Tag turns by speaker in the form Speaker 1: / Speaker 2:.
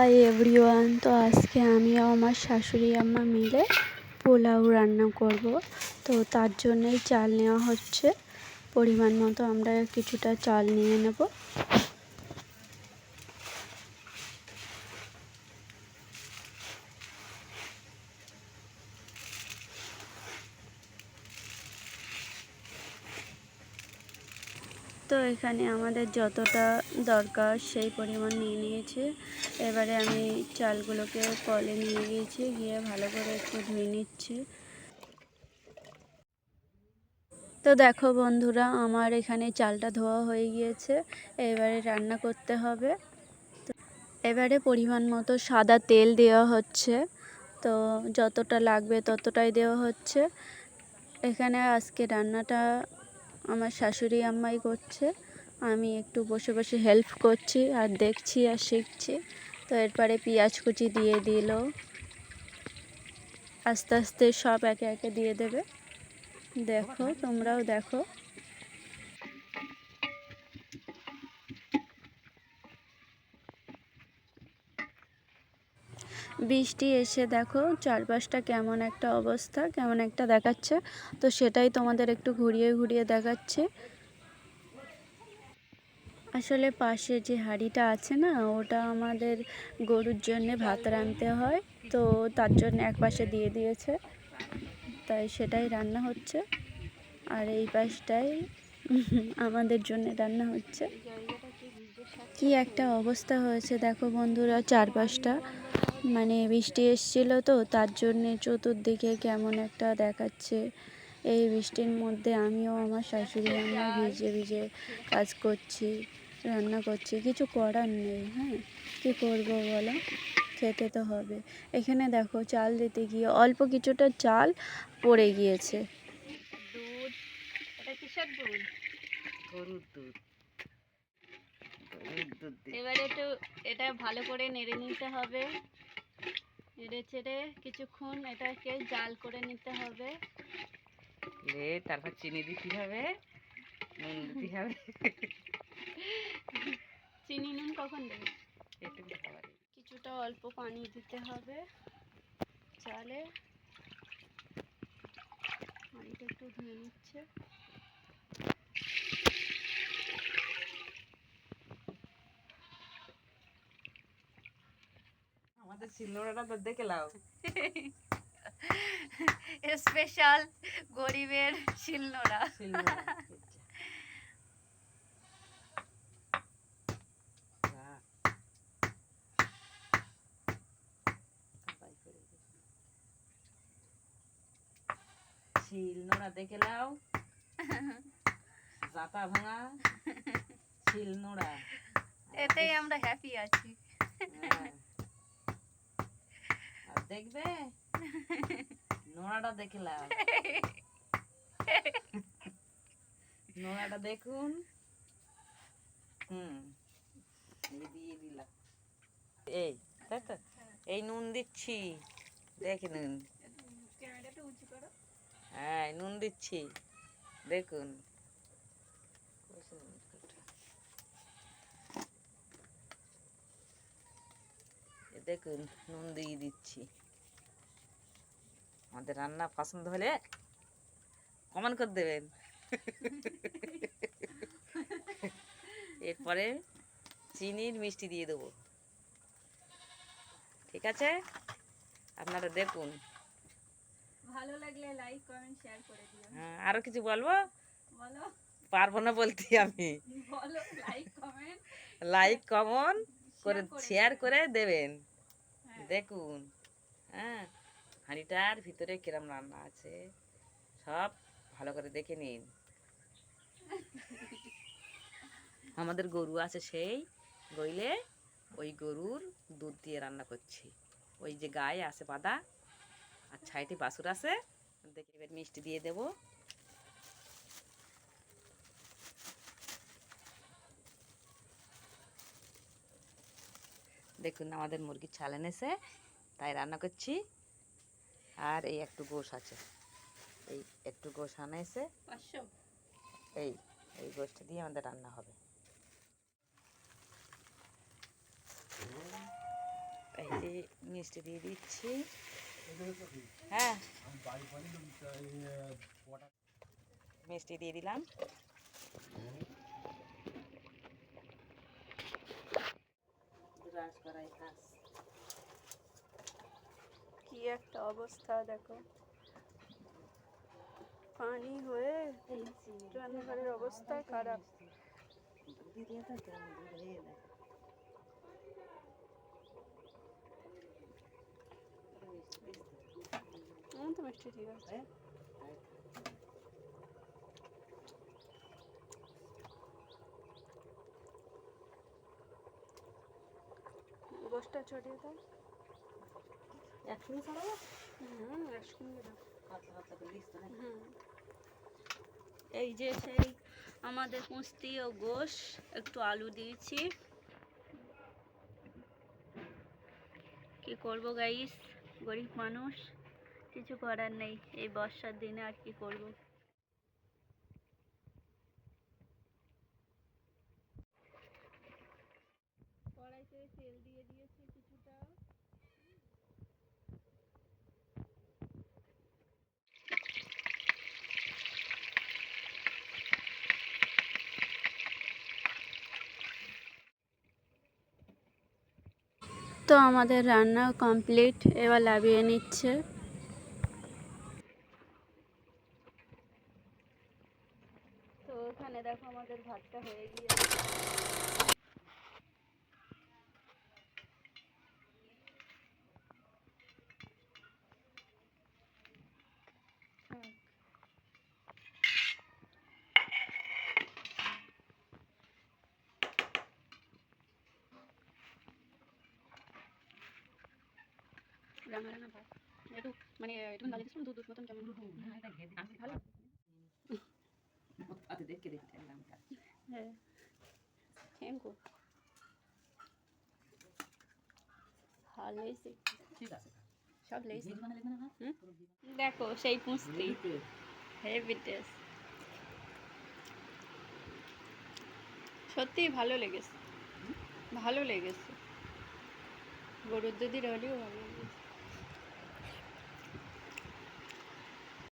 Speaker 1: Hi everyone. তো আজকে আমি আর আমার শাশুড়ি আম্মা মিলে পোলাও রান্না করব। তো তার জন্যই চাল নেওয়া হচ্ছে। পরিমাণ মতো আমরা কিছুটা চাল নিয়ে নেব। তো এখানে আমাদের যতটা দরকার সেই পরিমাণ নিয়ে নিয়েছে। এবারে আমি চালগুলোকে কলে নিয়ে গিয়েছি, গিয়ে ভালো করে একটু ধুয়ে নিচ্ছি। তো দেখো বন্ধুরা, আমার এখানে চালটা ধোয়া হয়ে গিয়েছে। এবারে রান্না করতে হবে। এবারে পরিমাণ মতো সাদা তেল দেওয়া হচ্ছে। তো যতটা লাগবে ততটাই দেওয়া হচ্ছে। এখানে আজকে রান্নাটা আমার শাশুড়ি আম্মাই করছে, আমি একটু বসে বসে হেল্প করছি আর দেখছি আর শিখছি। তো এরপরে পেঁয়াজ কুচি দিয়ে দিল। আস্তে আস্তে সব একে একে দিয়ে দেবে। দেখো, তোমরাও দেখো। বৃষ্টি এসে দেখো চারপাশটা কেমন একটা অবস্থা, কেমন একটা দেখাচ্ছে। তো সেটাই তোমাদের একটু ঘুরিয়ে ঘুরিয়ে দেখাচ্ছে। আসলে পাশে যে হাঁড়িটা আছে না, ওটা আমাদের গরুর জন্যে ভাত রাঁধতে হয়। তো তার জন্য এক পাশে দিয়ে দিয়েছে, তাই সেটাই রান্না হচ্ছে। আর এই পাশটাই আমাদের জন্য রান্না হচ্ছে। কি একটা অবস্থা হয়েছে দেখো বন্ধুরা, চারপাশটা মানে বৃষ্টি এসেছিলো তো তার জন্যে চতুর্দিকে কেমন একটা দেখাচ্ছে। এই বৃষ্টির মধ্যে আমিও আমার শাশুড়ি আম্মা ভিজে ভিজে কাজ করছি, রান্না করছি, কিছু করার নেই। হ্যাঁ, কী করবো বলো, খেতে তো হবে। এখানে দেখো চাল দিতে গিয়ে অল্প কিছুটা চাল পড়ে গিয়েছে। দুধ, এটা কিসের দুধ? গরুর দুধ। এবারে একটু এটা ভালো করে নেড়ে নিতে হবে। নেড়ে চেড়ে কিছুক্ষণ এটাকে জাল করে নিতে হবে।
Speaker 2: তারপর চিনি দিতে হবে, নুন দিতে হবে।
Speaker 1: চিনি নুন কখন দেবে?
Speaker 2: একটু খাবার
Speaker 1: কিছুটা অল্প পানি দিতে হবে চালে। পানিটা একটু ধুয়ে নিচ্ছে।
Speaker 2: আমাদের শিলনোড়াটা তো দেখে লাও।
Speaker 1: স্পেশাল গরিবের শিলনোড়া।
Speaker 2: শিলনোড়া দেখে লাও, জাতা ভাঙা শিলনোড়া,
Speaker 1: এতেই আমরা হ্যাপি আছি।
Speaker 2: আর দেখবে নোড়াটা দেখে লাও। নোড়াটা দেখুন। দিয়ে দিলাম এই, তাই তো। এই নুন দিচ্ছি, দেখে নুন। হ্যাঁ, নুন দিচ্ছি, দেখুন। দেখুন নুন দিয়ে দিচ্ছি। আমাদের রান্না পছন্দ হলে কমেন্ট করে দেবেন। এরপরে চিনির মিষ্টি দিয়ে দেবো, ঠিক আছে? আপনারা দেখুন।
Speaker 1: ভালো লাগলে লাইক কমেন্ট শেয়ার করে দিও।
Speaker 2: হ্যাঁ, আরো কিছু বলবো?
Speaker 1: বলো।
Speaker 2: পারবো না বলতে আমি।
Speaker 1: বলো,
Speaker 2: লাইক কমেন্ট করে শেয়ার করে দেবেন। দেখুন, হ্যাঁ, হাঁড়িটার ভিতরে কিরম রান্না আছে সব ভালো করে দেখে নিন। আমাদের গরু আছে, সেই গইলে ওই গরুর দুধ দিয়ে রান্না করছি। ওই যে গায়ে আছে বাঁধা, আর ছাইটি বাছুর আছে। দেখে এবার মিষ্টি দিয়ে দেবো। দেখুন আমাদের মুরগির ছাল এনেছে, তাই রান্না করছি। আর এই একটু গোশ আছে, এই একটু গোশ আনাইছে, এই এই গোশটা দিয়ে আমাদের রান্না হবে। মিষ্টি দিয়ে দিচ্ছি। হ্যাঁ, মিষ্টি দিয়ে দিলাম।
Speaker 1: কি একটা অবস্থা দেখো, পানি হয়ে রান্নাঘরের অবস্থা খারাপ। তো মিষ্টি ঠিক আছে। গোষ্ঠটা ছড়িয়ে দাও।
Speaker 2: একসঙ্গে ছড়াবো?
Speaker 1: একসঙ্গে দাও।
Speaker 2: পাতলা পাতলা করে দিস তো নাকি?
Speaker 1: এই যে সেই আমাদের পুঁস্তি ও গোশ, একটু আলু দিয়েছি। কি করব গাইস, গরিব মানুষ, কিছু করার নেই এই বর্ষার দিনে, আর কি করব। কড়াইতে তেল দিয়ে দিয়েছি কিছুটা। তো আমাদের রান্না কমপ্লিট, এবার নামিয়ে নিচ্ছে। তো ওখানে দেখো আমাদের ভাতটা হয়ে গিয়েছে। রান্না রান্না ভাত একটু মানে একটু গালি দিচ্ছিলাম, দুধ দুধ মতন কেমন ভালো। হ্যাঁ, থ্যাংক ইউ। ভালো হয়েছে, সব লেগেছে। দেখো সেই পুঁস্তি, হেভি টেস্ট, সত্যিই ভালো লেগেছে, ভালো লেগেছে। গরুর দুধের হলেও ভালো লেগেছে।